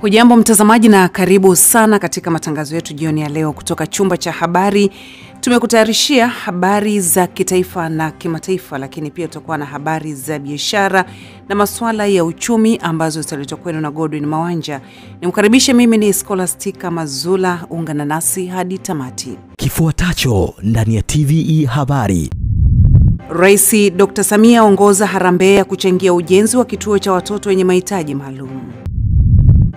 Hujambo mtazamaji na karibu sana katika matangazo yetu jioni ya leo kutoka chumba cha habari. Tumekutayarishia habari za kitaifa na kimataifa, lakini pia tutakuwa na habari za biashara na masuala ya uchumi ambazo zitaletwa kwenu na Godwin Mawanja. Nimkaribishe, mimi ni Scholastica Mazula, ungana nasi hadi tamati. Kifuatacho ndani ya TVE habari. Rais Dr. Samia ongoza harambee ya kuchangia ujenzi wa kituo cha watoto wenye mahitaji maalum.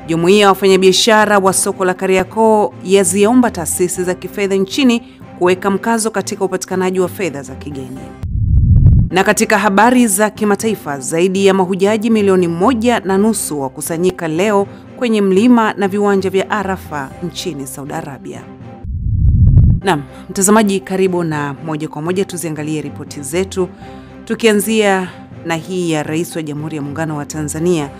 Jumuiya ya wafanyabiashara wa soko la Kariakoo yaziomba taasisi za kifedha nchini kuweka mkazo katika upatikanaji wa fedha za kigeni. Na katika habari za kimataifa, zaidi ya mahujaji milioni 1.5 wakusanyika leo kwenye mlima na viwanja vya Arafa nchini Saudi Arabia. Naam, mtazamaji karibu, na moja kwa moja tuziangalie ripoti zetu, tukianzia na hii ya Rais wa Jamhuri ya Muungano wa Tanzania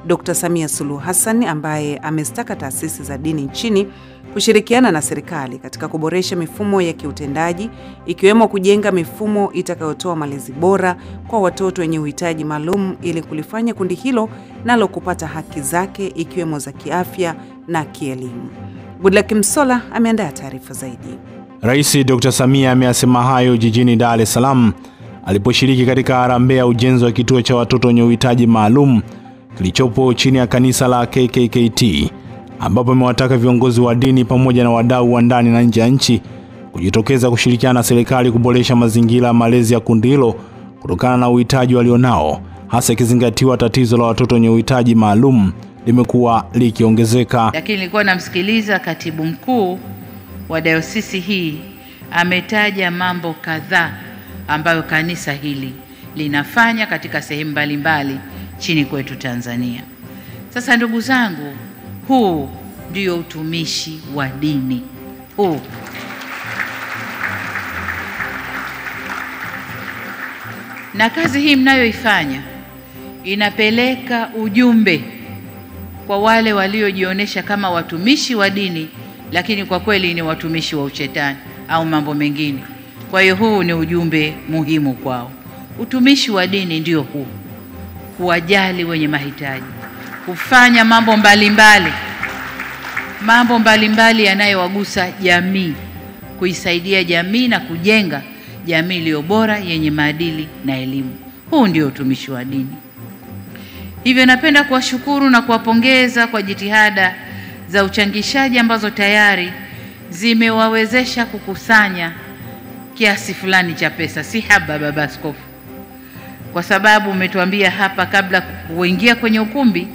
Dr. Samia Suluhu Hassan, ambaye amestaka taasisi za dini nchini kushirikiana na serikali katika kuboresha mifumo ya kiutendaji, ikiwemo kujenga mifumo itakayotoa malezi bora kwa watoto wenye uhitaji maalum ili kulifanya kundi hilo nalo kupata haki zake ikiwemo za kiafya na kielimu. Goodluck Msola ameandaa taarifa zaidi. Rais Dr. Samia ameyasema hayo jijini Dar es Salaam aliposhiriki katika harambee ya ujenzi wa kituo cha watoto wenye uhitaji maalum kilichopo chini ya kanisa la KKKT, ambapo amewataka viongozi wa dini pamoja na wadau wa ndani na nje ya nchi kujitokeza kushirikiana na serikali kuboresha mazingira ya malezi ya kundi hilo kutokana na uhitaji walionao, hasa ikizingatiwa tatizo la watoto wenye uhitaji maalum limekuwa likiongezeka. Lakini nilikuwa namsikiliza katibu mkuu wa dayosisi hii, ametaja mambo kadhaa ambayo kanisa hili linafanya katika sehemu mbalimbali chini kwetu Tanzania. Sasa ndugu zangu, huu ndio utumishi wa dini. Huu na kazi hii mnayoifanya inapeleka ujumbe kwa wale waliojionyesha kama watumishi wa dini, lakini kwa kweli ni watumishi wa ushetani au mambo mengine. Kwa hiyo huu ni ujumbe muhimu kwao. Utumishi wa dini ndio huu: kuwajali wenye mahitaji, kufanya mambo mbalimbali yanayowagusa jamii, kuisaidia jamii na kujenga jamii iliyo bora yenye maadili na elimu. Huu ndio utumishi wa dini. Hivyo napenda kuwashukuru na kuwapongeza kwa jitihada za uchangishaji ambazo tayari zimewawezesha kukusanya kiasi fulani cha pesa. Si haba, baba askofu, kwa sababu umetuambia hapa kabla kuingia kwenye ukumbi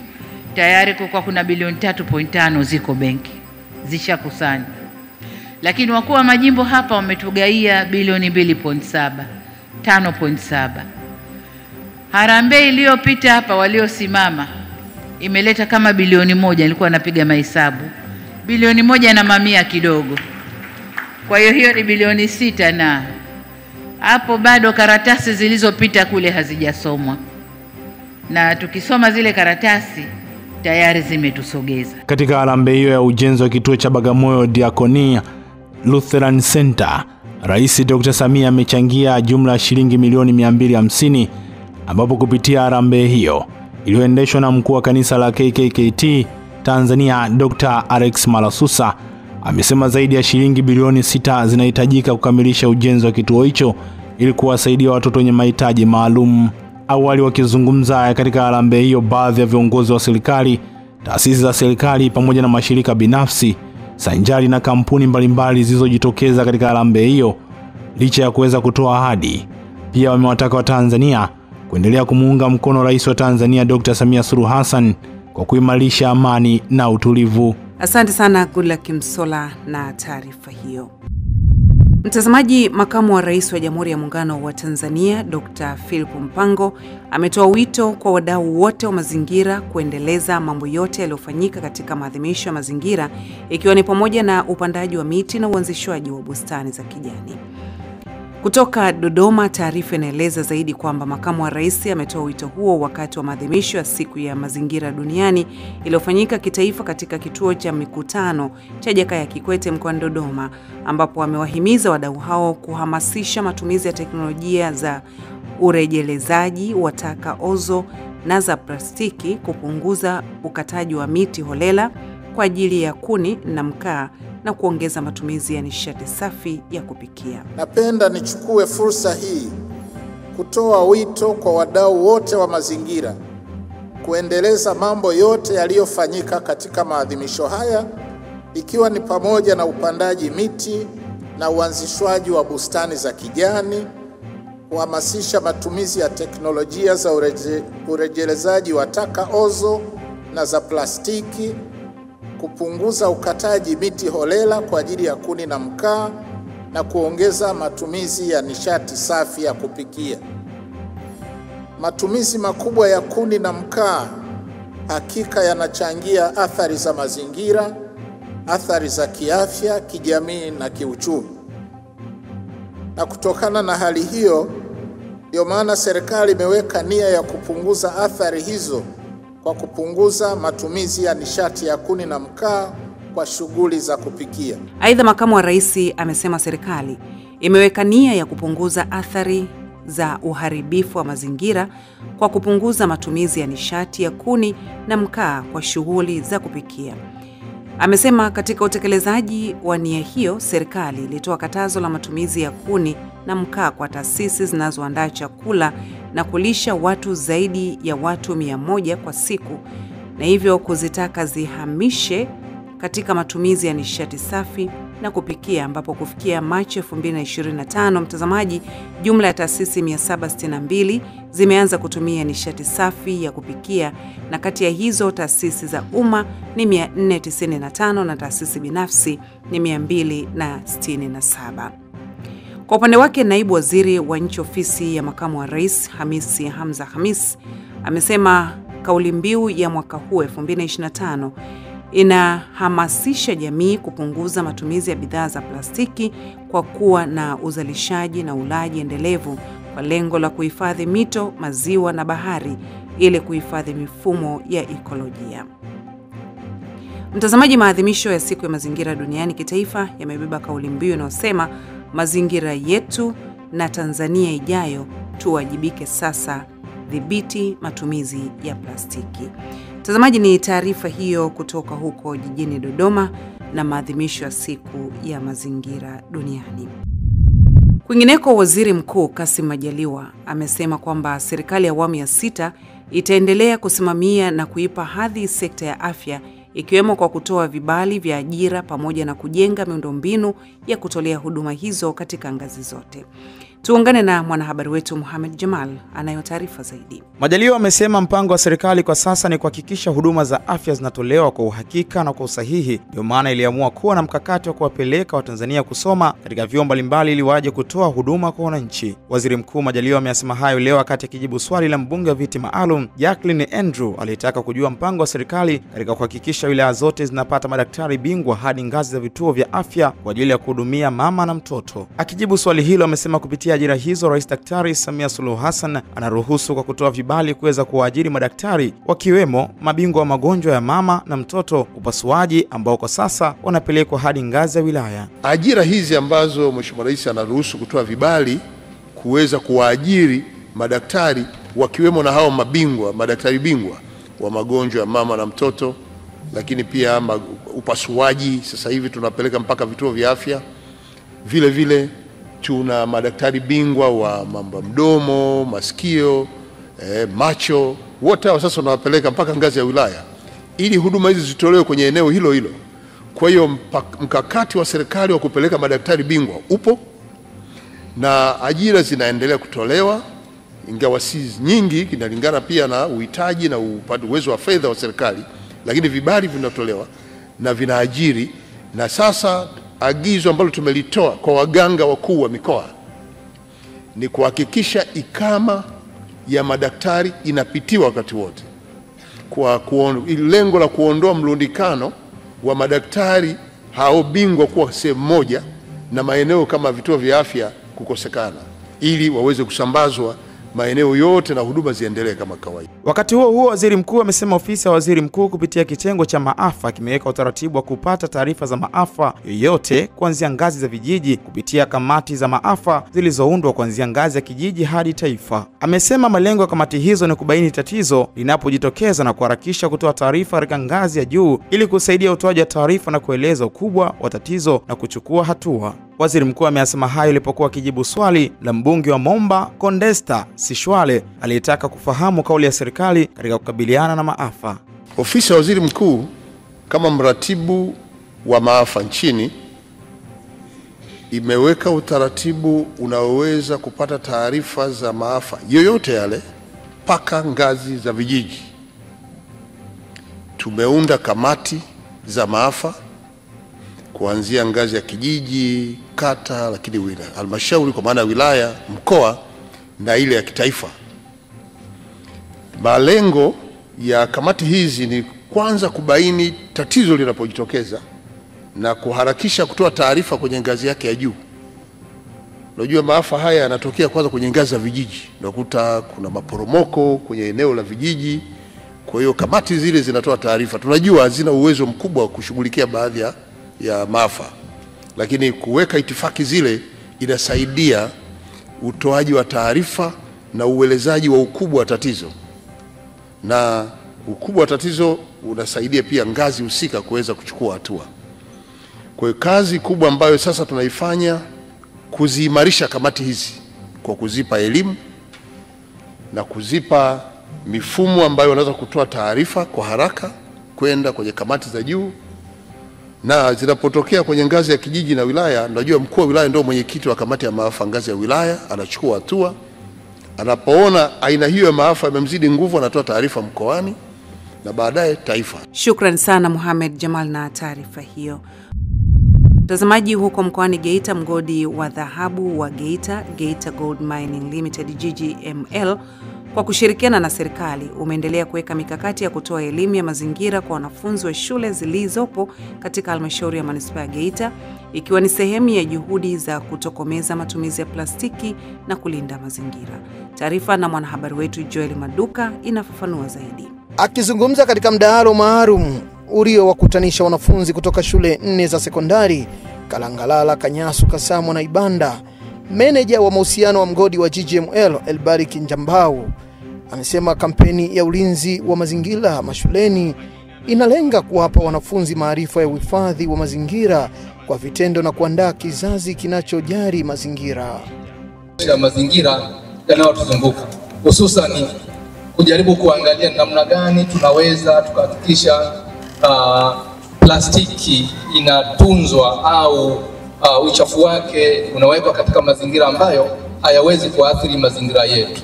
tayari kwa kuna bilioni 3.5 ziko benki zishakusanya, lakini wakuu wa majimbo hapa wametugaia bilioni 2.7, 5.7. Harambee iliyopita hapa waliosimama imeleta kama bilioni 1, nilikuwa napiga mahesabu, bilioni 1 na mamia kidogo. Kwa hiyo ni bilioni 6, na hapo bado karatasi zilizopita kule hazijasomwa, na tukisoma zile karatasi tayari zimetusogeza. Katika harambee hiyo ya ujenzi wa kituo cha Bagamoyo Diakonia Lutheran Center, Rais Dr. Samia amechangia jumla ya shilingi milioni 250, ambapo kupitia harambee hiyo iliyoendeshwa na mkuu wa kanisa la KKKT Tanzania Dr. Alex Malasusa, amesema zaidi ya shilingi bilioni 6 zinahitajika kukamilisha ujenzi wa kituo hicho ili kuwasaidia watoto wenye mahitaji maalum. Awali wakizungumza katika harambee hiyo, baadhi ya viongozi wa serikali, taasisi za serikali pamoja na mashirika binafsi sanjari na kampuni mbalimbali zilizojitokeza katika harambee hiyo, licha ya kuweza kutoa ahadi, pia wamewataka wa Tanzania kuendelea kumuunga mkono Rais wa Tanzania Dr. Samia Suluhu Hassan kwa kuimarisha amani na utulivu. Asante sana Goodluck Msola na taarifa hiyo. Mtazamaji, makamu wa Rais wa Jamhuri ya Muungano wa Tanzania Dr. Philip Mpango ametoa wito kwa wadau wote wa mazingira kuendeleza mambo yote yaliyofanyika katika maadhimisho ya mazingira, ikiwa ni pamoja na upandaji wa miti na uanzishwaji wa bustani za kijani. Kutoka Dodoma, taarifa inaeleza zaidi kwamba makamu wa rais ametoa wito huo wakati wa maadhimisho ya siku ya mazingira duniani iliyofanyika kitaifa katika kituo cha mikutano cha Jakaya Kikwete mkoani Dodoma, ambapo amewahimiza wadau hao kuhamasisha matumizi ya teknolojia za urejelezaji wa taka ozo na za plastiki, kupunguza ukataji wa miti holela kwa ajili ya kuni na mkaa na kuongeza matumizi ya nishati safi ya kupikia. Napenda nichukue fursa hii kutoa wito kwa wadau wote wa mazingira kuendeleza mambo yote yaliyofanyika katika maadhimisho haya, ikiwa ni pamoja na upandaji miti na uanzishwaji wa bustani za kijani, kuhamasisha matumizi ya teknolojia za urejelezaji wa taka ozo na za plastiki, kupunguza ukataji miti holela kwa ajili ya kuni na mkaa na kuongeza matumizi ya nishati safi ya kupikia. Matumizi makubwa ya kuni na mkaa hakika yanachangia athari za mazingira, athari za kiafya, kijamii na kiuchumi. Na kutokana na hali hiyo, ndio maana serikali imeweka nia ya kupunguza athari hizo kwa kupunguza matumizi ya nishati ya kuni na mkaa kwa shughuli za kupikia. Aidha, makamu wa rais amesema serikali imeweka nia ya kupunguza athari za uharibifu wa mazingira kwa kupunguza matumizi ya nishati ya kuni na mkaa kwa shughuli za kupikia. Amesema katika utekelezaji wa nia hiyo, serikali ilitoa katazo la matumizi ya kuni na mkaa kwa taasisi zinazoandaa chakula na kulisha watu zaidi ya watu 100 kwa siku, na hivyo kuzitaka zihamishe katika matumizi ya nishati safi na kupikia, ambapo kufikia Machi 2025, mtazamaji, jumla ya taasisi 762 zimeanza kutumia nishati safi ya kupikia, na kati ya hizo taasisi za umma ni 495 na taasisi binafsi ni 267. Kwa upande wake, naibu waziri wa nchi ofisi ya makamu wa rais Hamisi Hamza Hamis amesema kauli mbiu ya mwaka huu 2025 inahamasisha jamii kupunguza matumizi ya bidhaa za plastiki kwa kuwa na uzalishaji na ulaji endelevu kwa lengo la kuhifadhi mito, maziwa na bahari ili kuhifadhi mifumo ya ekolojia. Mtazamaji, maadhimisho ya siku ya mazingira duniani kitaifa yamebeba kauli mbiu inayosema mazingira yetu na Tanzania ijayo, tuwajibike sasa, dhibiti matumizi ya plastiki. Mtazamaji, ni taarifa hiyo kutoka huko jijini Dodoma na maadhimisho ya siku ya mazingira duniani. Kwingineko, Waziri Mkuu Kassim Majaliwa amesema kwamba serikali ya awamu ya 6 itaendelea kusimamia na kuipa hadhi sekta ya afya, ikiwemo kwa kutoa vibali vya ajira pamoja na kujenga miundombinu ya kutolea huduma hizo katika ngazi zote. Tuungane na mwanahabari wetu Mohamed Jamal anayo taarifa zaidi. Majaliwa amesema mpango wa serikali kwa sasa ni kuhakikisha huduma za afya zinatolewa kwa uhakika na kwa usahihi. Ndio maana iliamua kuwa na mkakati wa kuwapeleka Watanzania kusoma katika vyuo mbalimbali ili waje kutoa huduma kwa wananchi. Waziri Mkuu Majaliwa amesema hayo leo wakati akijibu swali la mbunge wa viti maalum Jacqueline Andrew aliyetaka kujua mpango wa serikali katika kuhakikisha wilaya zote zinapata madaktari bingwa hadi ngazi za vituo vya afya kwa ajili ya kuhudumia mama na mtoto. Akijibu swali hilo amesema kupitia ajira hizo Rais Daktari Samia Suluhu Hassan anaruhusu kwa kutoa vibali kuweza kuwaajiri madaktari wakiwemo mabingwa wa magonjwa ya mama na mtoto, upasuaji ambao kwa sasa wanapelekwa hadi ngazi ya wilaya. Ajira hizi ambazo Mheshimiwa Rais anaruhusu kutoa vibali kuweza kuwaajiri madaktari wakiwemo na hao mabingwa, madaktari bingwa wa magonjwa ya mama na mtoto, lakini pia upasuaji sasa hivi tunapeleka mpaka vituo vya afya. Vile vile tuna madaktari bingwa wa mambo mdomo, masikio, macho, wote hao sasa tunawapeleka mpaka ngazi ya wilaya ili huduma hizi zitolewe kwenye eneo hilo hilo. Kwa hiyo mkakati wa serikali wa kupeleka madaktari bingwa upo na ajira zinaendelea kutolewa, ingawa si nyingi, inalingana pia na uhitaji na uwezo wa fedha wa serikali, lakini vibali vinatolewa na vinaajiri. Na sasa agizo ambalo tumelitoa kwa waganga wakuu wa mikoa ni kuhakikisha ikama ya madaktari inapitiwa wakati wote, kwa lengo la kuondoa mlundikano wa madaktari hao bingwa kuwa sehemu moja na maeneo kama vituo vya afya kukosekana, ili waweze kusambazwa maeneo yote na huduma ziendelee kama kawaida. Wakati huo waziri mkuu amesema ofisi ya waziri mkuu kupitia kitengo cha maafa kimeweka utaratibu wa kupata taarifa za maafa yoyote kuanzia ngazi za vijiji kupitia kamati za maafa zilizoundwa kuanzia ngazi ya kijiji hadi taifa. Amesema malengo ya kamati hizo ni kubaini tatizo linapojitokeza na kuharakisha kutoa taarifa katika ngazi ya juu ili kusaidia utoaji wa taarifa na kueleza ukubwa wa tatizo na kuchukua hatua. Waziri mkuu amesema hayo alipokuwa akijibu swali la mbunge wa Momba Condesta Sishwale aliyetaka kufahamu kauli ya serikali katika kukabiliana na maafa. Ofisi ya waziri mkuu kama mratibu wa maafa nchini imeweka utaratibu unaoweza kupata taarifa za maafa yoyote yale mpaka ngazi za vijiji. Tumeunda kamati za maafa kuanzia ngazi ya kijiji, kata, lakini wilaya, halmashauri kwa maana wilaya, mkoa na ile ya kitaifa. Malengo ya kamati hizi ni kwanza kubaini tatizo linapojitokeza na kuharakisha kutoa taarifa kwenye ngazi yake ya juu. Unajua maafa haya yanatokea kwanza kwenye ngazi za vijiji. Unakuta kuna maporomoko kwenye eneo la vijiji. Kwa hiyo kamati zile zinatoa taarifa. Tunajua hazina uwezo mkubwa wa kushughulikia baadhi ya maafa, lakini kuweka itifaki zile inasaidia utoaji wa taarifa na uelezaji wa ukubwa wa tatizo, na ukubwa wa tatizo unasaidia pia ngazi husika kuweza kuchukua hatua. Kwa hiyo kazi kubwa ambayo sasa tunaifanya kuziimarisha kamati hizi kwa kuzipa elimu na kuzipa mifumo ambayo wanaweza kutoa taarifa kwa haraka kwenda kwenye kamati za juu, na zinapotokea kwenye ngazi ya kijiji na wilaya. Unajua mkuu wa wilaya ndio mwenyekiti wa kamati ya maafa ngazi ya wilaya, anachukua hatua. Anapoona aina hiyo ya maafa imemzidi nguvu, anatoa taarifa mkoani na baadaye taifa. Shukran sana Mohamed Jamal na taarifa hiyo. Mtazamaji, huko mkoani Geita, mgodi wa dhahabu wa Geita Gold Mining Limited GGML kwa kushirikiana na serikali umeendelea kuweka mikakati ya kutoa elimu ya mazingira kwa wanafunzi wa shule zilizopo katika halmashauri ya manispaa ya Geita, ikiwa ni sehemu ya juhudi za kutokomeza matumizi ya plastiki na kulinda mazingira. Taarifa na mwanahabari wetu Joel Maduka inafafanua zaidi. Akizungumza katika mdahalo maalum uliowakutanisha wanafunzi kutoka shule 4 za sekondari Kalangalala, Kanyasu, Kasamo na Ibanda, meneja wa mahusiano wa mgodi wa GGML Elbariki Njambau amesema kampeni ya ulinzi wa mazingira mashuleni inalenga kuwapa wanafunzi maarifa ya uhifadhi wa mazingira kwa vitendo na kuandaa kizazi kinachojali mazingira. Mazingira yanayotuzunguka, hususan kujaribu kuangalia namna gani tunaweza tukahakikisha plastiki inatunzwa au uchafu wake unawekwa katika mazingira ambayo hayawezi kuathiri mazingira yetu.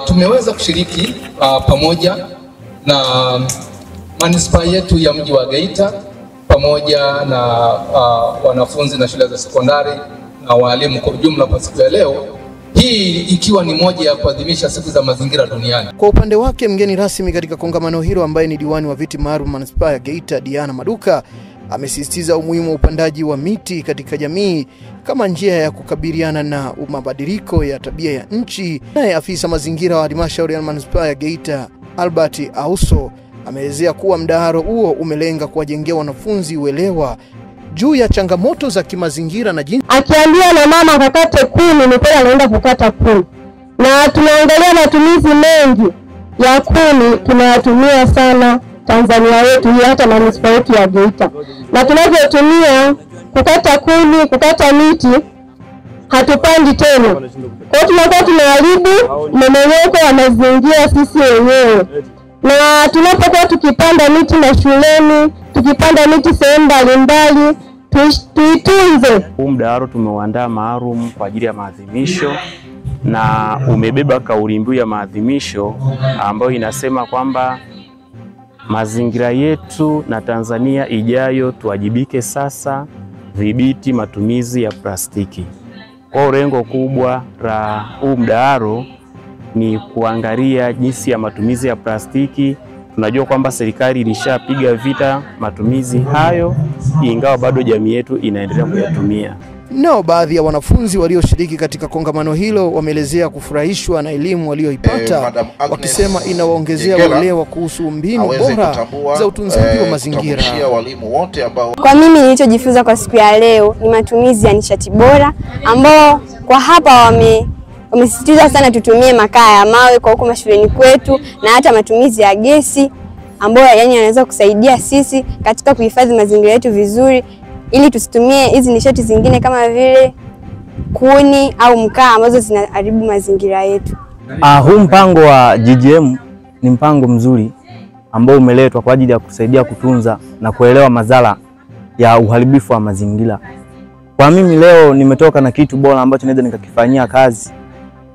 Tumeweza kushiriki pamoja na manispaa yetu ya mji wa Geita pamoja na wanafunzi na shule za sekondari na walimu kwa ujumla kwa siku ya leo, hii ikiwa ni moja ya kuadhimisha siku za mazingira duniani. Kwa upande wake, mgeni rasmi katika kongamano hilo ambaye ni diwani wa viti maalum manispaa ya Geita Diana Maduka amesisitiza umuhimu wa upandaji wa miti katika jamii kama njia ya kukabiliana na mabadiliko ya tabia ya nchi. Naye afisa mazingira wa halmashauri ya manispaa ya Geita Albert Auso ameelezea kuwa mdahalo huo umelenga kuwajengea wanafunzi uelewa juu ya changamoto za kimazingira na jinsi akiambia na mama kakate 10 ni pale anaenda kukata 10. Na tunaangalia matumizi mengi ya 10 tunayatumia sana Tanzania yetu, hata manispaa yetu ya Geita. Na tunavyotumia kukata 10, kukata miti, hatupandi tena. Kwa hiyo tunakuwa tunaharibu mmomonyoko wa mazingira sisi wenyewe. Na tunapokuwa tukipanda miti mashuleni, tukipanda miti sehemu mbalimbali, tuitunze. Huu mdahalo tumeuandaa maalum kwa ajili ya maadhimisho na umebeba kauli mbiu ya maadhimisho ambayo inasema kwamba mazingira yetu na Tanzania ijayo, tuwajibike sasa, dhibiti matumizi ya plastiki. Kwa lengo kubwa la huu mdahalo ni kuangalia jinsi ya matumizi ya plastiki. Tunajua kwamba serikali ilishapiga vita matumizi hayo, ingawa bado jamii yetu inaendelea kuyatumia. Nao baadhi ya wanafunzi walioshiriki katika kongamano hilo wameelezea kufurahishwa na elimu walioipata, wakisema inawaongezea uelewa kuhusu mbinu bora za utunzaji wa mazingira. Kwa mimi nilichojifunza kwa siku ya leo ni matumizi ya nishati bora, ambao kwa hapa wamesisitiza sana tutumie makaa ya mawe kwa huko mashuleni kwetu, na hata matumizi ya gesi ambayo yanaweza kusaidia sisi katika kuhifadhi mazingira yetu vizuri, ili tusitumie hizi nishati zingine kama vile kuni au mkaa ambazo zinaharibu mazingira yetu. Huu mpango wa GGM ni mpango mzuri ambao umeletwa kwa ajili ya kusaidia kutunza na kuelewa madhara ya uharibifu wa mazingira. Kwa mimi leo nimetoka na kitu bora ambacho naweza nikakifanyia kazi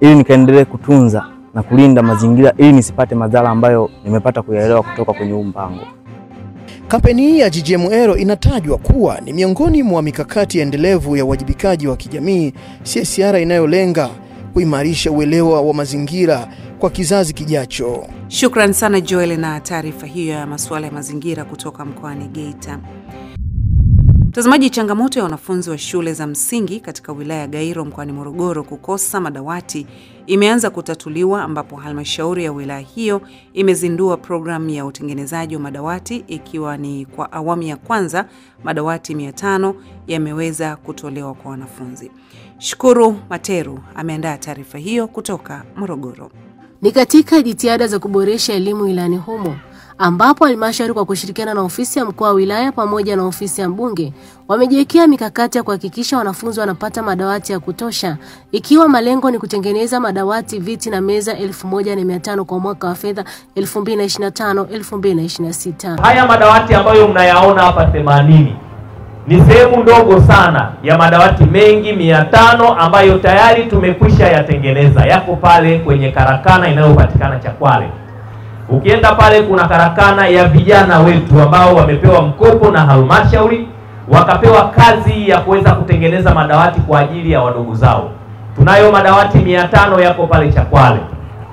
ili nikaendelee kutunza na kulinda mazingira ili nisipate madhara ambayo nimepata kuyaelewa kutoka kwenye huu mpango. Kampeni hii ya GGM Aero inatajwa kuwa ni miongoni mwa mikakati endelevu ya uwajibikaji wa kijamii CSR inayolenga kuimarisha uelewa wa mazingira kwa kizazi kijacho. Shukrani sana Joel na taarifa hiyo ya masuala ya mazingira kutoka mkoani Geita. Mtazamaji, changamoto ya wanafunzi wa shule za msingi katika wilaya ya Gairo mkoani Morogoro kukosa madawati imeanza kutatuliwa, ambapo halmashauri ya wilaya hiyo imezindua programu ya utengenezaji wa madawati, ikiwa ni kwa awamu ya kwanza madawati 500 yameweza kutolewa kwa wanafunzi. Shukuru Materu ameandaa taarifa hiyo kutoka Morogoro. Ni katika jitihada za kuboresha elimu wilayani humo, ambapo halmashauri kwa kushirikiana na ofisi ya mkuu wa wilaya pamoja na ofisi ya mbunge wamejiwekea mikakati ya kuhakikisha wanafunzi wanapata madawati ya kutosha, ikiwa malengo ni kutengeneza madawati, viti na meza 1500 kwa mwaka wa fedha 2025-2026. Haya madawati ambayo mnayaona hapa 80 ni sehemu ndogo sana ya madawati mengi 500 ambayo tayari tumekwisha yatengeneza. Yako pale kwenye karakana inayopatikana Chakwale. Ukienda pale kuna karakana ya vijana wetu ambao wamepewa mkopo na halmashauri, wakapewa kazi ya kuweza kutengeneza madawati kwa ajili ya wadogo zao. Tunayo madawati 500 yako pale Chakwale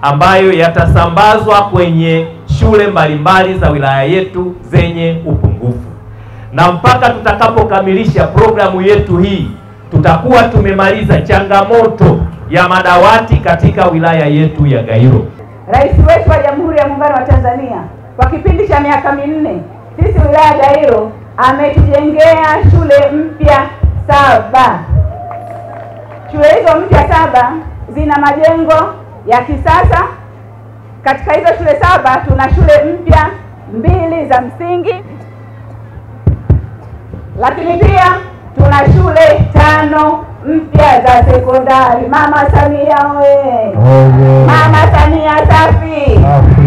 ambayo yatasambazwa kwenye shule mbalimbali za wilaya yetu zenye upungufu. Na mpaka tutakapokamilisha programu yetu hii, tutakuwa tumemaliza changamoto ya madawati katika wilaya yetu ya Gairo. Rais wetu wa Jamhuri ya Muungano wa Tanzania kwa kipindi cha miaka 4, sisi wilaya ya Gairo ametujengea shule mpya 7. Shule hizo mpya 7 zina majengo ya kisasa. Katika hizo shule 7 tuna shule mpya 2 za msingi, lakini pia tuna shule 5 mpya za sekondari. Mama Samia oye! Mama Samia safi!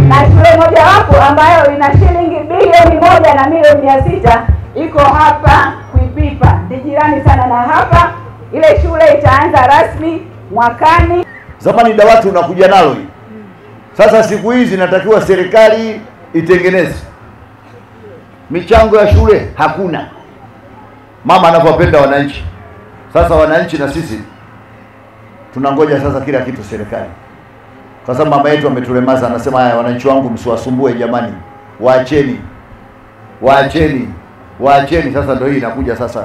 Na shule moja wapo ambayo ina shilingi bilioni 1 na milioni 600 iko hapa Kuipipa, jirani sana na hapa. Ile shule itaanza rasmi mwakani. Zamani dawati unakuja nalo hii. Sasa siku hizi natakiwa serikali itengeneze. Michango ya shule hakuna. Mama anapopenda wananchi. Sasa wananchi na sisi tunangoja sasa kila kitu serikali. Kwa sababu mama yetu ametulemaza, anasema haya, wananchi wangu msiwasumbue jamani. Waacheni. Sasa ndio hii inakuja sasa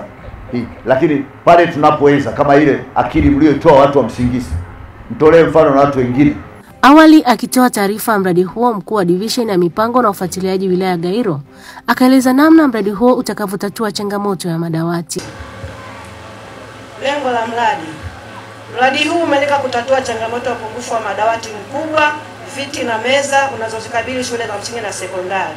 hii. Lakini pale tunapoweza, kama ile akili mlioitoa watu wa Msingisi, mtolee mfano na watu wengine. Awali akitoa taarifa ya mradi huo, mkuu wa division ya mipango na ufuatiliaji wilaya ya Gairo akaeleza namna mradi huo utakavyotatua changamoto ya madawati. Lengo la mradi huu umelenga kutatua changamoto ya upungufu wa madawati mkubwa, viti na meza unazozikabili shule za msingi na sekondari.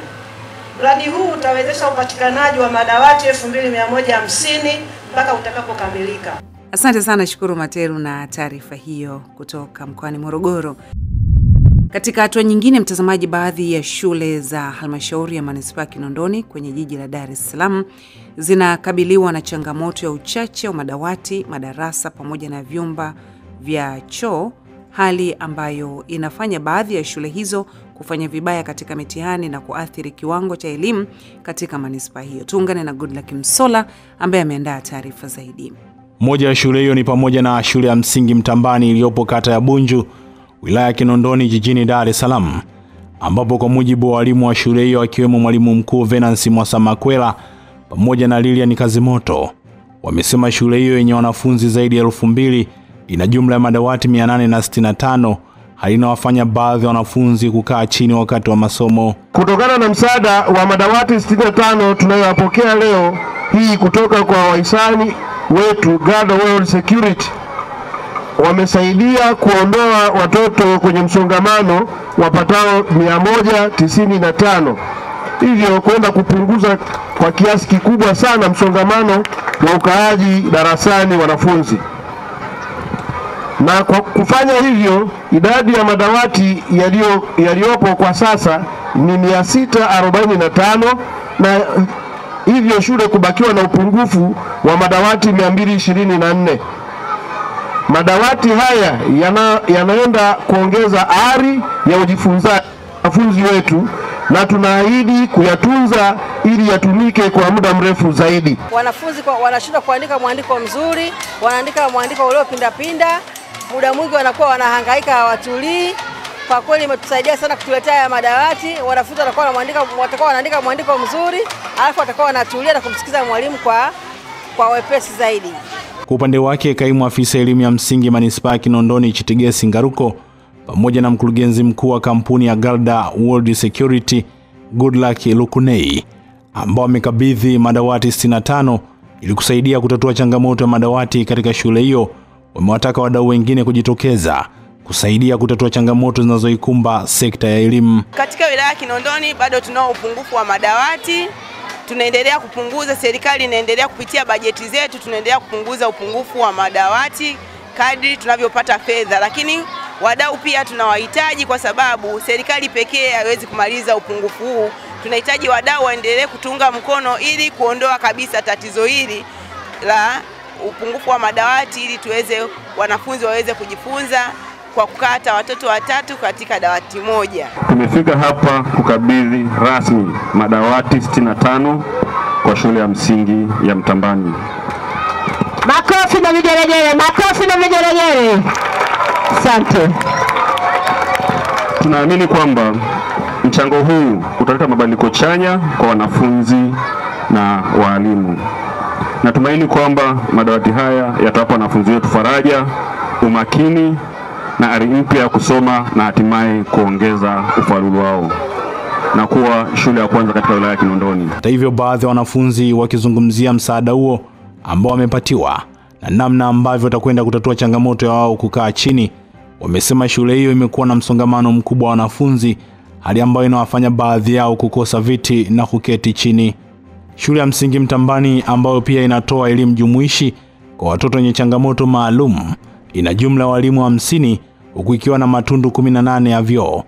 Mradi huu utawezesha upatikanaji wa madawati 2150 mpaka utakapokamilika. Asante sana Shukuru Materu na taarifa hiyo kutoka mkoani Morogoro. Katika hatua nyingine, mtazamaji, baadhi ya shule za halmashauri ya manispaa Kinondoni kwenye jiji la Dar es Salaam zinakabiliwa na changamoto ya uchache wa madawati, madarasa pamoja na vyumba vya choo, hali ambayo inafanya baadhi ya shule hizo kufanya vibaya katika mitihani na kuathiri kiwango cha elimu katika manispaa hiyo. Tuungane na Goodluck Msola ambaye ameandaa taarifa zaidi. Moja ya shule hiyo ni pamoja na shule ya msingi Mtambani iliyopo kata ya Bunju, wilaya ya Kinondoni jijini Dar es Salaam, ambapo kwa mujibu wa walimu wa shule hiyo akiwemo mwalimu mkuu Venansi Mwasamakwela pamoja na Lilian Kazimoto, wamesema shule hiyo yenye wanafunzi zaidi ya 2000 ina jumla ya madawati 865, hali inawafanya baadhi ya wanafunzi kukaa chini wakati wa masomo. Kutokana na msaada wa madawati 65 tunayopokea leo hii kutoka kwa wahisani wetu Guard World Security, wamesaidia kuondoa watoto kwenye msongamano wapatao 195, hivyo kwenda kupunguza kwa kiasi kikubwa sana msongamano wa ukaaji darasani wanafunzi. Na kwa kufanya hivyo, idadi ya madawati yaliyopo kwa sasa ni 645, na hivyo shule kubakiwa na upungufu wa madawati 224. Madawati haya yanaenda kuongeza ari ya ujifunzaji wanafunzi wetu, na tunaahidi kuyatunza ili yatumike kwa muda mrefu zaidi. Wanafunzi wanashindwa kuandika mwandiko mzuri, wanaandika mwandiko uliopinda, muda mwingi wanakuwa wanahangaika, hawatulii. Kwa kweli imetusaidia sana kutuletea haya madawati. Wanafunzi watakuwa wanaandika mwandiko mzuri, alafu watakuwa wanatulia na kumsikiza mwalimu kwa wepesi zaidi. Kwa upande wake, kaimu afisa elimu ya msingi manispaa ya Kinondoni Chitigesi Ngaruko pamoja na mkurugenzi mkuu wa kampuni ya Guard World Security Goodluck Lukunei, ambao wamekabidhi madawati 65 ili kusaidia kutatua changamoto ya madawati katika shule hiyo, wamewataka wadau wengine kujitokeza kusaidia kutatua changamoto zinazoikumba sekta ya elimu. Katika wilaya ya Kinondoni bado tunao upungufu wa madawati. Tunaendelea kupunguza, serikali inaendelea kupitia bajeti zetu, tunaendelea kupunguza upungufu wa madawati kadri tunavyopata fedha, lakini wadau pia tunawahitaji, kwa sababu serikali pekee haiwezi kumaliza upungufu huu. Tunahitaji wadau waendelee kutunga mkono ili kuondoa kabisa tatizo hili la upungufu wa madawati, ili wanafunzi waweze kujifunza kwa kukata watoto watatu katika dawati moja. Tumefika hapa kukabidhi rasmi madawati 65 kwa shule ya msingi ya Mtambani. Makofi na vigelegele, makofi na vigelegele. Asante. Tunaamini kwamba mchango huu utaleta mabadiliko chanya kwa wanafunzi na walimu. Natumaini kwamba madawati haya yatawapa wanafunzi wetu faraja, umakini na ari mpya ya kusoma, na hatimaye kuongeza ufaulu wao na kuwa shule ya kwanza katika wilaya ya Kinondoni. Hata hivyo, baadhi ya wanafunzi wakizungumzia msaada huo ambao wamepatiwa na namna ambavyo watakwenda kutatua changamoto ya wao kukaa chini, wamesema shule hiyo imekuwa na msongamano mkubwa wa wanafunzi, hali ambayo inawafanya baadhi yao kukosa viti na kuketi chini. Shule ya msingi Mtambani, ambayo pia inatoa elimu jumuishi kwa watoto wenye changamoto maalum, ina jumla ya walimu 50, huku ikiwa na matundu 18 ya vyoo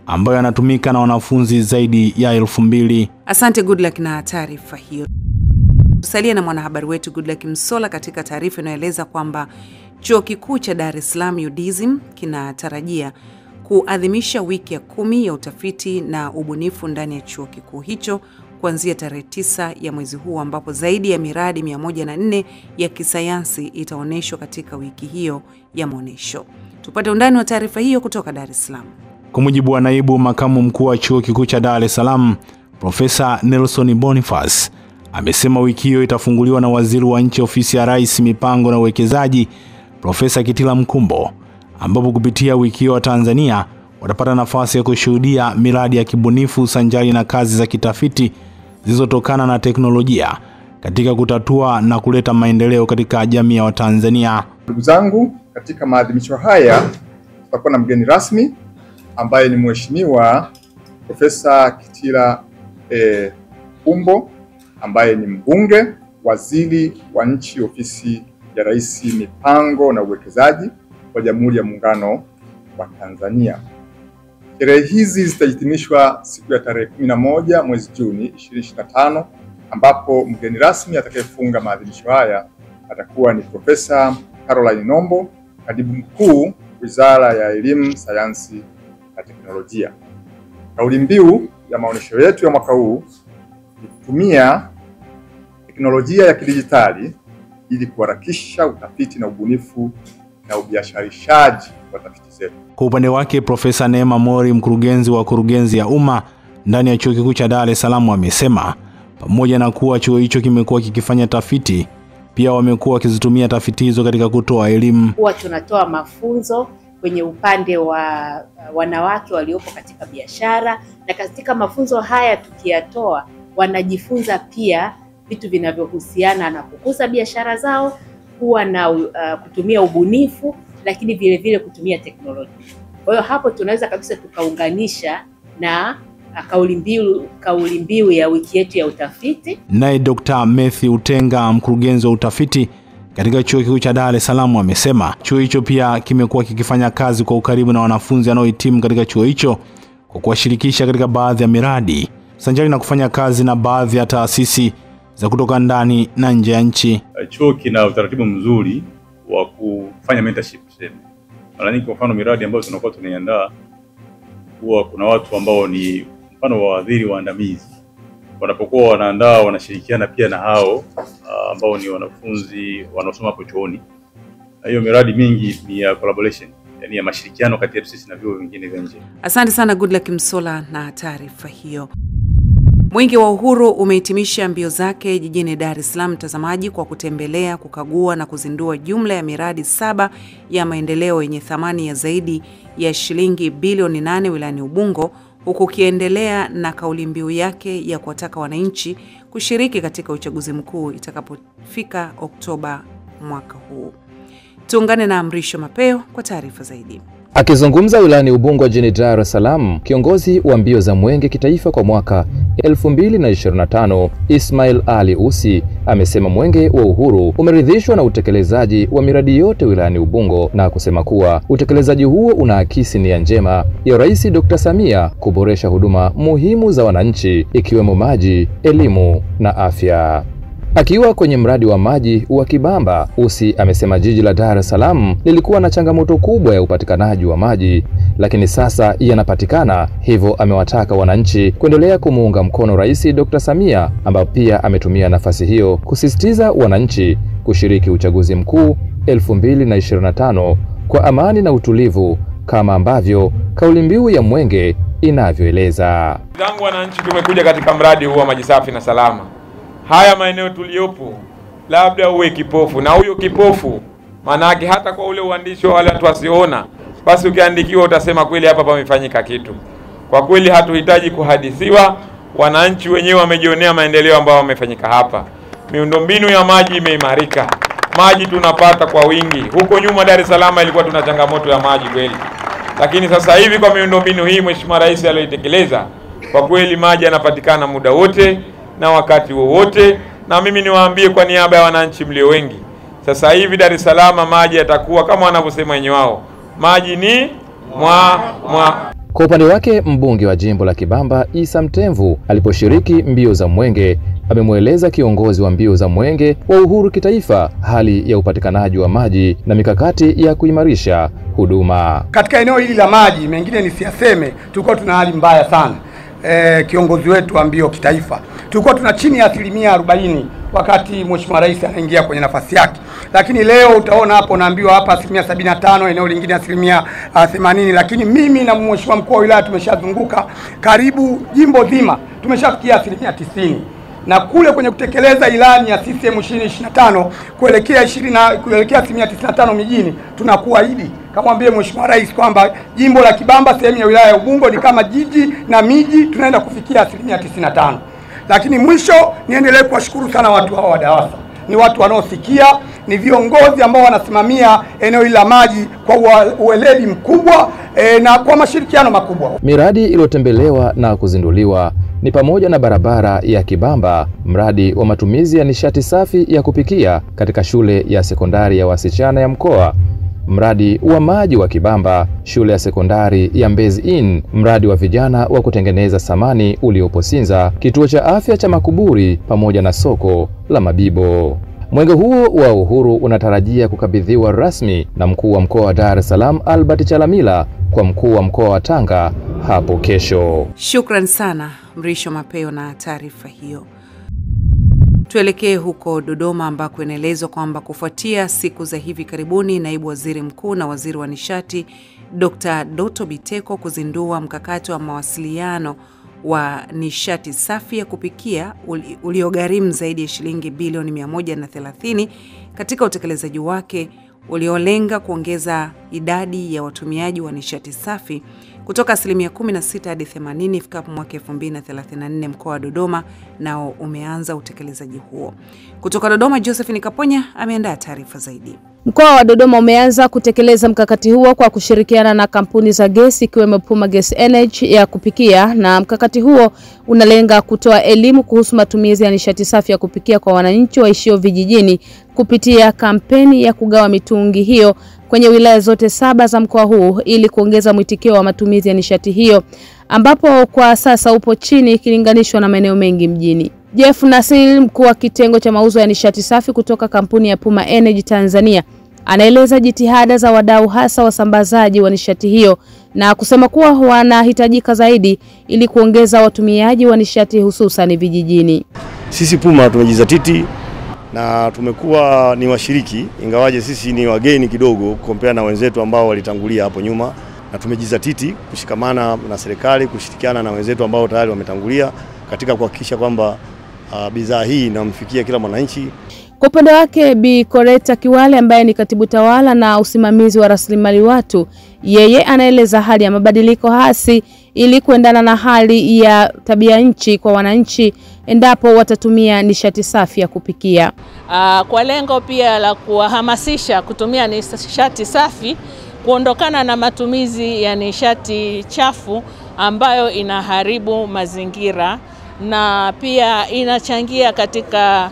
ambayo yanatumika na wanafunzi zaidi ya 2000. Asante Goodluck na taarifa hiyo. Tusalia na mwanahabari wetu Goodluck Msola katika taarifa inaeleza kwamba Chuo Kikuu cha Dar es Salaam UDSM kinatarajia kuadhimisha wiki ya 10 ya utafiti na ubunifu ndani ya chuo kikuu hicho kuanzia tarehe 9 ya mwezi huu, ambapo zaidi ya miradi 104 ya kisayansi itaonyeshwa katika wiki hiyo ya maonesho. Tupate undani wa taarifa hiyo kutoka Dar es Salaam. Kwa mujibu wa naibu makamu mkuu wa Chuo Kikuu cha Dar es Salaam, Profesa Nelson Boniface, amesema wiki hiyo itafunguliwa na Waziri wa Nchi Ofisi ya Rais, Mipango na Uwekezaji, Profesa Kitila Mkumbo, ambapo kupitia wiki hiyo Tanzania watapata nafasi ya kushuhudia miradi ya kibunifu sanjari na kazi za kitafiti zilizotokana na teknolojia katika kutatua na kuleta maendeleo katika jamii ya Watanzania. Ndugu zangu, katika maadhimisho haya tutakuwa na mgeni rasmi ambaye ni Mheshimiwa Profesa Kitila Mkumbo, ambaye ni mbunge, waziri wa Nchi Ofisi ya Rais, Mipango na Uwekezaji wa Jamhuri ya Muungano wa Tanzania. Sherehe hizi zitahitimishwa siku ya tarehe 11 mwezi Juni 2025, ambapo mgeni rasmi atakayefunga maadhimisho haya atakuwa ni Profesa Caroline Nombo, Katibu Mkuu Wizara ya Elimu, Sayansi na Teknolojia. Kauli mbiu ya maonesho yetu ya mwaka huu ni kutumia teknolojia ya kidijitali ili kuharakisha utafiti na ubunifu na ubiasharishaji wa tafiti zetu. Kwa upande wake, Profesa Neema Mori, mkurugenzi wa kurugenzi ya umma ndani ya Chuo Kikuu cha Dar es Salaam, amesema pamoja na kuwa chuo hicho kimekuwa kikifanya tafiti, pia wamekuwa wakizitumia tafiti hizo katika kutoa elimu. Huwa tunatoa mafunzo kwenye upande wa wanawake waliopo katika biashara, na katika mafunzo haya tukiyatoa, wanajifunza pia vitu vinavyohusiana na kukuza biashara zao, kuwa na kutumia ubunifu, lakini vile vile kutumia teknolojia. Kwa hiyo hapo tunaweza kabisa tukaunganisha na kauli mbiu ya wiki yetu ya utafiti. Naye Dr. Matthew Utenga, mkurugenzi wa utafiti katika Chuo Kikuu cha Dar es Salaam, amesema chuo hicho pia kimekuwa kikifanya kazi kwa ukaribu na wanafunzi wanaohitimu katika chuo hicho kwa kuwashirikisha katika baadhi ya miradi, sanjari na kufanya kazi na baadhi ya taasisi za kutoka ndani na nje ya nchi. Chuo kina utaratibu mzuri wa kufanya mentorship. Mara nyingi kwa mfano miradi ambayo tunakuwa tunaiandaa, huwa kuna watu ambao ni mfano wa wahadhiri waandamizi. Wanapokuwa wanaandaa, wanashirikiana pia na hao ambao ni wanafunzi wanaosoma hapo chuoni. Hiyo miradi mingi ni ya collaboration, yani ya mashirikiano kati yetu sisi na vyuo vingine vya nje. Asante sana Goodluck Msolla na taarifa hiyo. Mwenge wa Uhuru umehitimisha mbio zake jijini Dar es Salaam, mtazamaji, kwa kutembelea, kukagua na kuzindua jumla ya miradi 7 ya maendeleo yenye thamani ya zaidi ya shilingi bilioni 8 wilayani Ubungo, huku kiendelea na kauli mbiu yake ya kuwataka wananchi kushiriki katika uchaguzi mkuu itakapofika Oktoba mwaka huu. Tuungane na Mrisho Mapeo kwa taarifa zaidi. Akizungumza wilayani Ubungo jijini Dar es Salaam, kiongozi wa mbio za Mwenge kitaifa kwa mwaka 2025 Ismail Ali Usi amesema Mwenge wa Uhuru umeridhishwa na utekelezaji wa miradi yote wilayani Ubungo na kusema kuwa utekelezaji huo unaakisi nia njema ya Rais Dr. Samia kuboresha huduma muhimu za wananchi ikiwemo maji, elimu na afya. Akiwa kwenye mradi wa maji wa Kibamba, Usi amesema jiji la Dar es Salaam lilikuwa na changamoto kubwa ya upatikanaji wa maji, lakini sasa yanapatikana. Hivyo amewataka wananchi kuendelea kumuunga mkono Rais Dr. Samia, ambaye pia ametumia nafasi hiyo kusisitiza wananchi kushiriki uchaguzi mkuu 2025 kwa amani na utulivu, kama ambavyo kauli mbiu ya Mwenge inavyoeleza. Tangu wananchi tumekuja katika mradi huu wa maji safi na salama. Haya maeneo tuliyopo labda uwe kipofu, na huyo kipofu manake hata kwa ule uandishi wa wale watu wasiona, basi ukiandikiwa utasema kweli hapa pamefanyika kitu. Kwa kweli hatuhitaji kuhadithiwa, wananchi wenyewe wamejionea maendeleo ambayo wamefanyika hapa. Miundombinu ya maji imeimarika, maji tunapata kwa wingi. Huko nyuma Dar es Salaam ilikuwa tuna changamoto ya maji kweli, lakini sasa hivi kwa miundombinu hii Mheshimiwa Rais aliyoitekeleza, kwa kweli maji yanapatikana muda wote na wakati wowote. Na mimi niwaambie kwa niaba ya wananchi mlio wengi, sasa hivi Dar es Salaam maji yatakuwa kama wanavyosema wenyewe wao, maji ni mwa. Kwa upande wake, mbunge wa jimbo la Kibamba Isa Mtemvu aliposhiriki mbio za Mwenge amemweleza kiongozi wa mbio za Mwenge wa Uhuru kitaifa hali ya upatikanaji wa maji na mikakati ya kuimarisha huduma katika eneo hili la maji. Mengine nisiyaseme, tulikuwa tuna hali mbaya sana. Kiongozi wetu wa mbio kitaifa, tulikuwa tuna chini ya 40% wakati Mheshimiwa Rais anaingia kwenye nafasi yake, lakini leo utaona hapo naambiwa hapa 75%, eneo lingine 80%. Lakini mimi na Mheshimiwa mkuu wa wilaya tumeshazunguka karibu jimbo zima, tumeshafikia 90%, na kule kwenye kutekeleza ilani ya CCM 2025 kuelekea 95% mijini, tunakuahidi kamwambie Mheshimiwa Rais kwamba jimbo la Kibamba sehemu ya wilaya ya Ubungo ni kama jiji na miji, tunaenda kufikia 95%. Lakini mwisho niendelee kuwashukuru sana watu hao wa DAWASA. Ni watu wanaosikia, ni viongozi ambao wanasimamia eneo hili la maji kwa ueledi mkubwa na kwa mashirikiano makubwa. Miradi iliyotembelewa na kuzinduliwa ni pamoja na barabara ya Kibamba, mradi wa matumizi ya nishati safi ya kupikia katika shule ya sekondari ya wasichana ya mkoa, mradi wa maji wa Kibamba, shule ya sekondari ya Mbezi Inn, mradi wa vijana wa kutengeneza samani uliopo Sinza, kituo cha afya cha Makuburi pamoja na soko la Mabibo. Mwenge huo wa Uhuru unatarajia kukabidhiwa rasmi na mkuu wa mkoa wa Dar es Salaam Albert Chalamila kwa mkuu wa mkoa wa Tanga hapo kesho. Shukran sana Mrisho Mapeo na taarifa hiyo. Tuelekee huko Dodoma ambako inaelezwa kwamba kufuatia siku za hivi karibuni naibu waziri mkuu na waziri wa nishati Dr. Doto Biteko kuzindua mkakati wa mawasiliano wa nishati safi ya kupikia uliogharimu zaidi ya shilingi bilioni 130 katika utekelezaji wake uliolenga kuongeza idadi ya watumiaji wa nishati safi kutoka 16% hadi 80% ifikapo mwaka 2034. Mkoa wa Dodoma nao umeanza utekelezaji huo. Kutoka Dodoma, Josephine Kaponya ameandaa taarifa zaidi. Mkoa wa Dodoma umeanza kutekeleza mkakati huo kwa kushirikiana na kampuni za gesi ikiwemo Puma Gas Energy ya kupikia, na mkakati huo unalenga kutoa elimu kuhusu matumizi ya nishati safi ya kupikia kwa wananchi waishio vijijini kupitia kampeni ya kugawa mitungi hiyo kwenye wilaya zote 7 za mkoa huu ili kuongeza mwitikio wa matumizi ya nishati hiyo ambapo kwa sasa upo chini ikilinganishwa na maeneo mengi mjini. Jeff Nasil, mkuu wa kitengo cha mauzo ya nishati safi kutoka kampuni ya Puma Energy Tanzania, anaeleza jitihada za wadau hasa wasambazaji wa nishati hiyo na kusema kuwa wanahitajika zaidi ili kuongeza watumiaji wa nishati hususan vijijini. Sisi Puma tumejizatiti na tumekuwa ni washiriki, ingawaje sisi ni wageni kidogo compare na wenzetu ambao walitangulia hapo nyuma, na tumejizatiti kushikamana na serikali, kushirikiana na wenzetu ambao tayari wametangulia katika kuhakikisha kwamba bidhaa hii inamfikia kila mwananchi. Kwa upande wake Bi Koreta Kiwale ambaye ni katibu tawala na usimamizi wa rasilimali watu, yeye anaeleza hali ya mabadiliko hasi ili kuendana na hali ya tabia nchi kwa wananchi endapo watatumia nishati safi ya kupikia. Kwa lengo pia la kuwahamasisha kutumia nishati safi, kuondokana na matumizi ya nishati chafu ambayo inaharibu mazingira na pia inachangia katika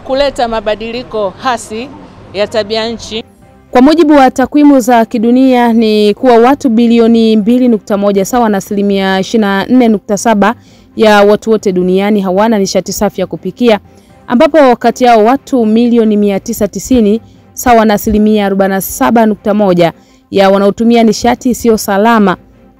kuleta mabadiliko hasi ya tabia nchi. Kwa mujibu wa takwimu za kidunia ni kuwa watu bilioni 2.1 sawa na 24.7 ya watu wote duniani hawana nishati safi ya kupikia, ambapo kati yao watu milioni 990 sawa na 47.1 ya wanaotumia nishati isiyo salama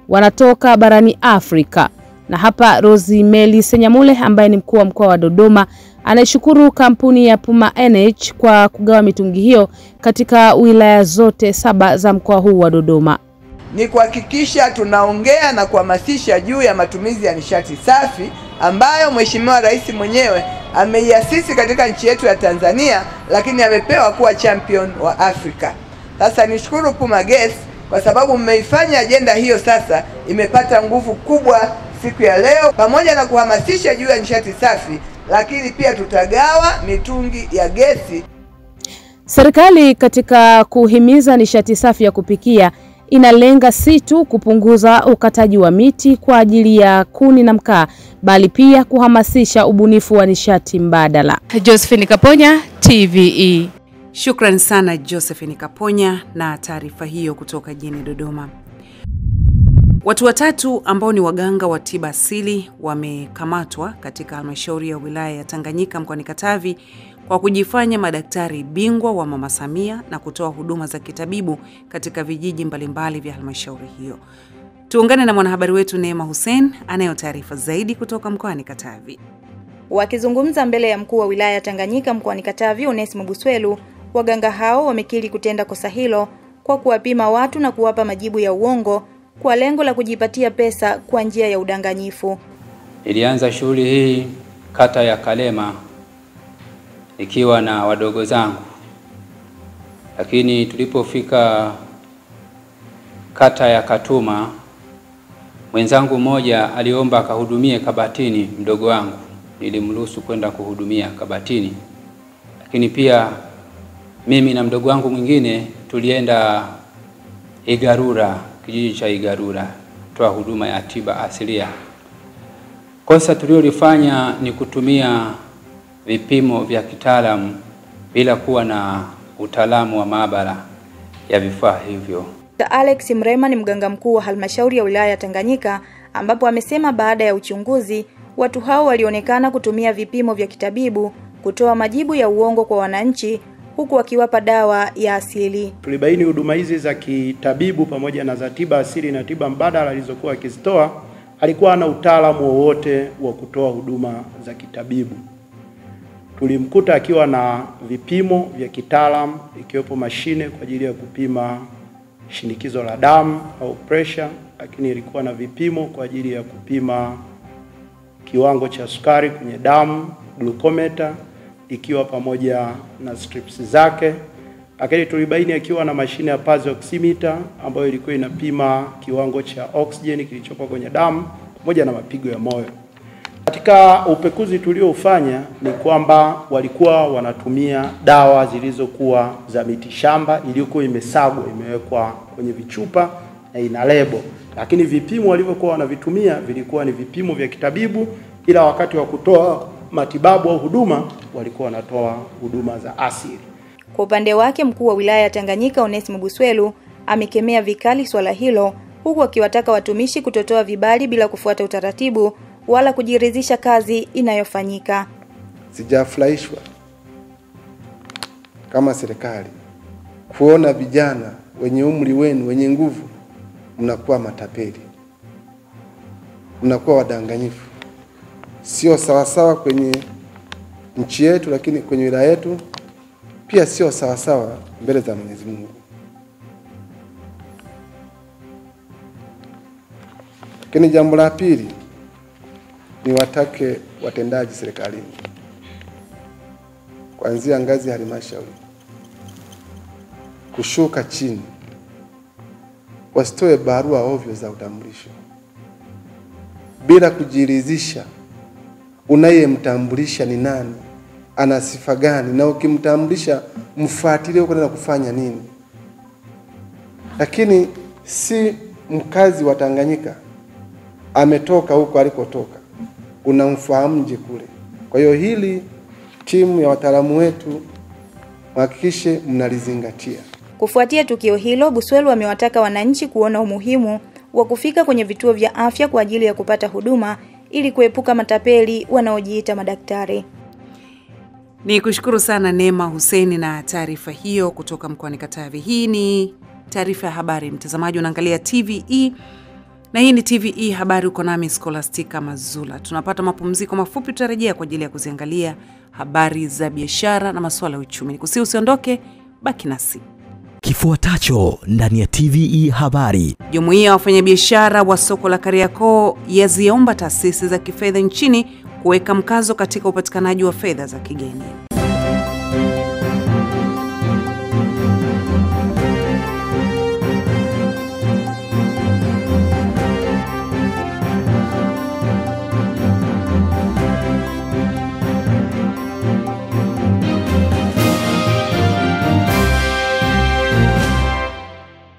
wanatoka barani Afrika. Na hapa Rosemary Senyamule ambaye ni mkuu wa mkoa wa Dodoma anaishukuru kampuni ya Puma Energy kwa kugawa mitungi hiyo katika wilaya zote 7 za mkoa huu wa Dodoma. Ni kuhakikisha tunaongea na kuhamasisha juu ya matumizi ya nishati safi ambayo Mheshimiwa Rais mwenyewe ameiasisi katika nchi yetu ya Tanzania, lakini amepewa kuwa champion wa Afrika. Sasa nishukuru Puma Gas kwa sababu mmeifanya ajenda hiyo sasa imepata nguvu kubwa siku ya leo, pamoja na kuhamasisha juu ya nishati safi, lakini pia tutagawa mitungi ya gesi. Serikali katika kuhimiza nishati safi ya kupikia inalenga si tu kupunguza ukataji wa miti kwa ajili ya kuni na mkaa, bali pia kuhamasisha ubunifu wa nishati mbadala. Josephine Kaponya, TVE. Shukrani sana Josephine Kaponya na taarifa hiyo kutoka jijini Dodoma. Watu watatu ambao ni waganga wa tiba asili wamekamatwa katika halmashauri ya wilaya ya Tanganyika mkoani Katavi kwa kujifanya madaktari bingwa wa Mama Samia na kutoa huduma za kitabibu katika vijiji mbalimbali vya halmashauri hiyo. Tuungane na mwanahabari wetu Neema Hussein anayo taarifa zaidi kutoka mkoani Katavi. Wakizungumza mbele ya mkuu wa wilaya ya Tanganyika mkoani Katavi Onesmo Buswelu, waganga hao wamekiri kutenda kosa hilo kwa kuwapima watu na kuwapa majibu ya uongo kwa lengo la kujipatia pesa kwa njia ya udanganyifu. Ilianza shughuli hii kata ya Kalema ikiwa na wadogo zangu, lakini tulipofika kata ya Katuma, mwenzangu mmoja aliomba akahudumie Kabatini mdogo wangu, nilimruhusu kwenda kuhudumia Kabatini. Lakini pia mimi na mdogo wangu mwingine tulienda Igarura, kijiji cha Igarura, toa huduma ya tiba asilia. Kosa tulilofanya ni kutumia vipimo vya kitaalamu bila kuwa na utaalamu wa maabara ya vifaa hivyo. Alex Mrema ni mganga mkuu wa halmashauri ya wilaya ya Tanganyika, ambapo amesema baada ya uchunguzi watu hao walionekana kutumia vipimo vya kitabibu kutoa majibu ya uongo kwa wananchi huku wakiwapa dawa ya asili. Tulibaini huduma hizi za kitabibu pamoja na za tiba asili na tiba mbadala alizokuwa akizitoa alikuwa na utaalamu wowote wa kutoa huduma za kitabibu. Tulimkuta akiwa na vipimo vya kitaalamu ikiwepo mashine kwa ajili ya kupima shinikizo la damu au pressure, lakini ilikuwa na vipimo kwa ajili ya kupima kiwango cha sukari kwenye damu, glucometer ikiwa pamoja na strips zake. Lakini tulibaini akiwa na mashine ya pulse oximeter ambayo ilikuwa inapima kiwango cha oxygen kilichopo kwenye damu pamoja na mapigo ya moyo. Katika upekuzi tuliofanya ni kwamba walikuwa wanatumia dawa zilizokuwa za mitishamba iliyokuwa imesagwa, imewekwa kwenye vichupa na ina lebo. Lakini vipimo walivyokuwa wanavitumia vilikuwa ni vipimo vya kitabibu, ila wakati wa kutoa matibabu au huduma walikuwa wanatoa huduma za asili. Kwa upande wake, mkuu wa wilaya ya Tanganyika Onesmo Buswelu amekemea vikali swala hilo, huku akiwataka watumishi kutotoa vibali bila kufuata utaratibu wala kujiridhisha kazi inayofanyika. Sijafurahishwa kama serikali kuona vijana wenye umri wenu, wenye nguvu, mnakuwa matapeli, mnakuwa wadanganyifu. Sio sawasawa kwenye nchi yetu, lakini kwenye wilaya yetu pia sio sawasawa mbele za Mwenyezi Mungu. Lakini jambo la pili ni watake watendaji serikalini kuanzia ngazi ya halmashauri kushuka chini, wasitoe barua ovyo za utambulisho bila kujiridhisha unayemtambulisha ni nani, ana sifa gani, na ukimtambulisha mfuatilie uko na kufanya nini. Lakini si mkazi wa Tanganyika ametoka huko alikotoka, unamfahamuje kule? Kwa hiyo hili timu ya wataalamu wetu hakikishe mnalizingatia. Kufuatia tukio hilo, Buswelu amewataka wananchi kuona umuhimu wa kufika kwenye vituo vya afya kwa ajili ya kupata huduma ili kuepuka matapeli wanaojiita madaktari. Ni kushukuru sana Neema Hussein na taarifa hiyo kutoka mkoani Katavi. Hii ni taarifa ya habari. Mtazamaji unaangalia TVE na hii ni TVE habari, uko nami Scholastica Mazula. Tunapata mapumziko mafupi, tutarejea kwa ajili ya kuziangalia habari za biashara na masuala ya uchumi. Nikusihi usiondoke, baki nasi. Kifuatacho ndani ya TVE habari. Jumuiya ya wafanyabiashara wa soko la Kariakoo yaziomba taasisi za kifedha nchini kuweka mkazo katika upatikanaji wa fedha za kigeni.